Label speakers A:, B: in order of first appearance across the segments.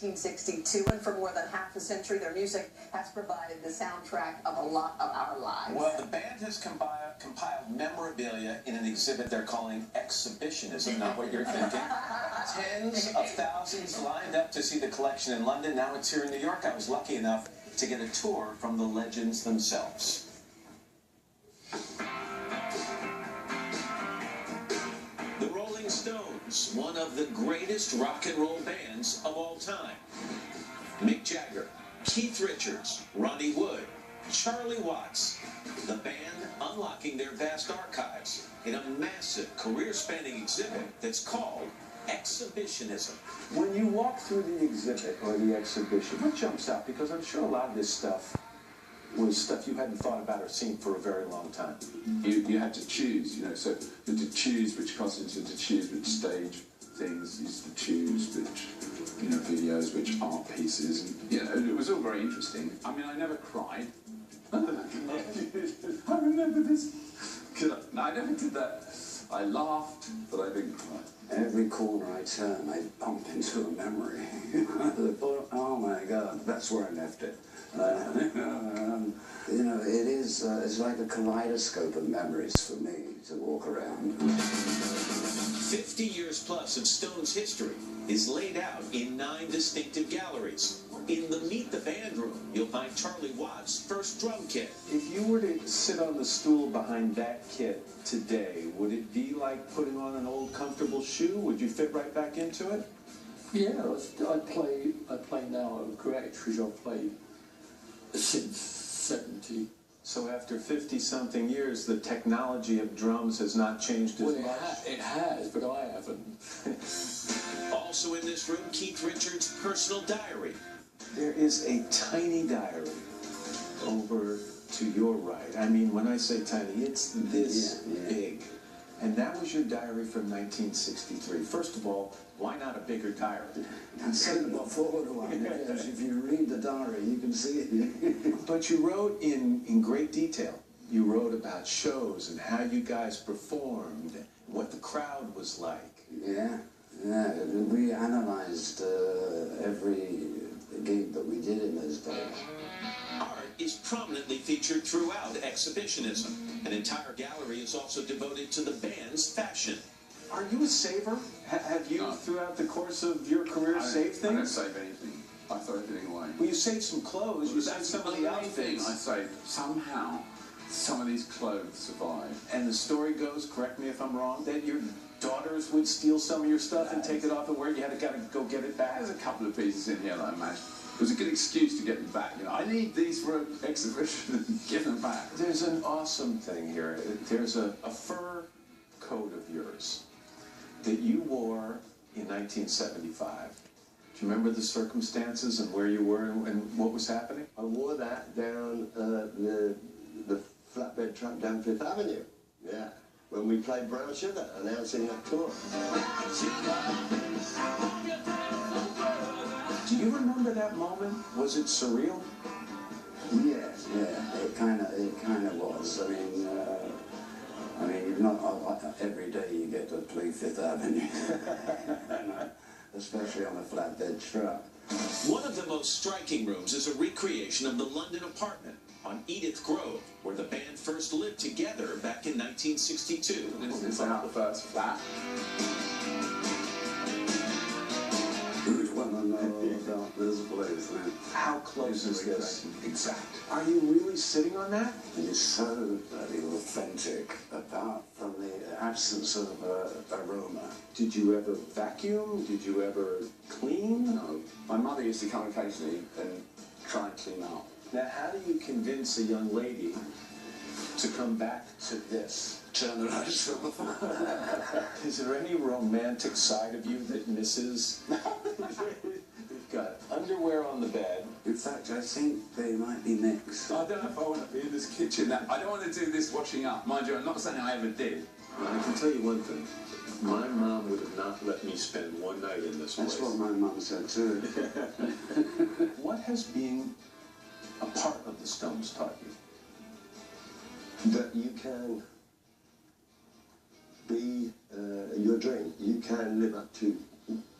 A: 1962, and for more than half a century, their music has provided the soundtrack of a lot of our lives.
B: Well, the band has compiled memorabilia in an exhibit they're calling Exhibitionism, not what you're thinking. Tens of thousands lined up to see the collection in London. Now it's here in New York. I was lucky enough to get a tour from the legends themselves. The Rolling Stones, one of the greatest rock and roll bands of all time. Mick Jagger, Keith Richards, Ronnie Wood, Charlie Watts. The band unlocking their vast archives in a massive career-spanning exhibit that's called Exhibitionism. When you walk through the exhibit or the exhibition, what jumps out? Because I'm sure a lot of this stuff was stuff you hadn't thought about or seen for a very long time.
C: You had to choose, so you had to choose which costumes, you had to choose which stage things, you used to choose which, videos, which art pieces, and, it was all very interesting. I mean, I never cried. I remember this. No, I never did that. I laughed, but I didn't cry.
D: Every corner I turn, I bump into a memory. Oh my God, that's where I left it. It is, it's like a kaleidoscope of memories for me to walk around.
B: 50 years plus of Stones history is laid out in 9 distinctive galleries. In the Meet the Band room, you'll find Charlie Watts' first drum kit. If you were to sit on the stool behind that kit today, would it be like putting on an old comfortable shoe? Would you fit right back into it?
E: Yeah, I play now at a great age. I've played since 70.
B: So after 50-something years, the technology of drums has not changed as much?
E: It has, but I haven't.
B: Also in this room, Keith Richards' personal diary. There is a tiny diary over to your right. I mean, when I say tiny, it's this big. And that was your diary from 1963. First of all, why not a bigger diary?
D: Second of all, forward one, because if you read the diary, you can see it.
B: But you wrote in great detail. You wrote about shows and how you guys performed, what the crowd was like.
D: Yeah. We analyzed every gig that we did in those days.
B: Art is prominently featured throughout Exhibitionism. An entire gallery is also devoted to the band's fashion. Are you a saver? Have you, throughout the course of your career, saved things?
C: I don't save anything. I throw everything away.
B: Well, you saved some clothes. You saved some of the outfits.
C: I saved. Somehow, some of these clothes survived.
B: And the story goes, correct me if I'm wrong, that your daughters would steal some of your stuff and take it off and wear it. You had to go get it back.
C: There's a couple of pieces in here that I managed. It was a good excuse to get them back. I need these for an exhibition and give them back.
B: There's an awesome thing here. There's a fur coat of yours that you wore in 1975. Do you remember the circumstances and where you were and what was happening?
F: I wore that down the flatbed truck down Fifth Avenue. Yeah. When we played Brown Sugar, announcing that tour.
B: Do you remember that moment? Was it surreal?
D: Yes, yeah, it kind of was. I mean, not every day you get to play Fifth Avenue, especially on a flatbed truck.
B: One of the most striking rooms is a recreation of the London apartment on Edith Grove, where the band first lived together back in 1962.
C: This is our first flat.
D: Who'd want to know about this place, man?
B: How close is this?
C: Exact.
B: Are you really sitting on that?
D: It is so bloody authentic, apart from the absence of aroma.
B: Did you ever vacuum? Did you ever clean?
C: No. My mother used to come occasionally and try and clean up.
B: Now, how do you convince a young lady to come back to this?
D: Turn the lights off.
B: Is there any romantic side of you that misses? You've got underwear on the bed.
D: In fact, I think they might be mixed.
C: I don't know if I want to be in this kitchen. I don't want to do this washing up. Mind you, I'm not saying I ever did.
B: I can tell you one thing. My mom would have not let me spend one night in this place.
D: That's what my mum said too.
B: What has being a part of the Stones taught you?
F: That you can be your dream. You can live up to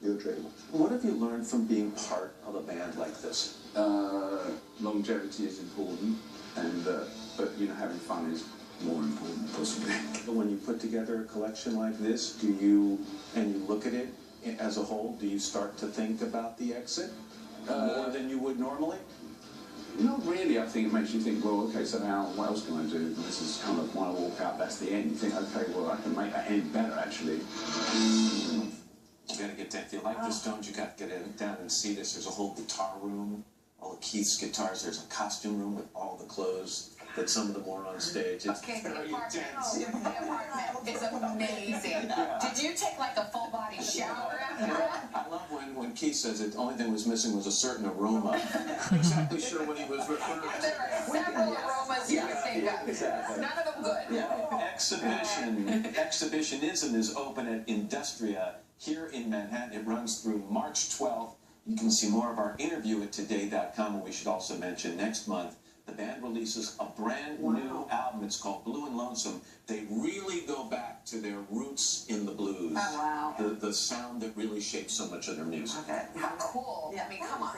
F: your dream.
B: What have you learned from being part of a band like this?
C: Longevity is important, and but you know, having fun is more important, possibly.
B: When you put together a collection like this, and you look at it as a whole, do you start to think about the exit more than you would normally?
C: Not really. I think it makes you think, well, okay, so now what else can I do? This is kind of when I walk out, that's the end. You think, okay, well, I can make that end better, actually.
B: You gotta get down. If you like the Stones, you gotta get down and see this. There's a whole guitar room, all of Keith's guitars. There's a costume room with all the clothes that some of them wore on stage. It's very intense.
G: The apartment is amazing. Did you take like a full body shower after that?
B: I love when Keith says it. The only thing was missing was a certain aroma. I'm not exactly sure what he was referring to.
G: There are several aromas you can think of.
B: Exactly.
G: None of them good.
B: Exhibitionism is open at Industria here in Manhattan. It runs through March 12th. You can see more of our interview at today.com, and we should also mention next month the band releases a brand new album. It's called Blue and Lonesome. They really go back to their roots in the blues.
G: Oh, wow.
B: The sound that really shapes so much of their music.
G: How cool. I mean, come on.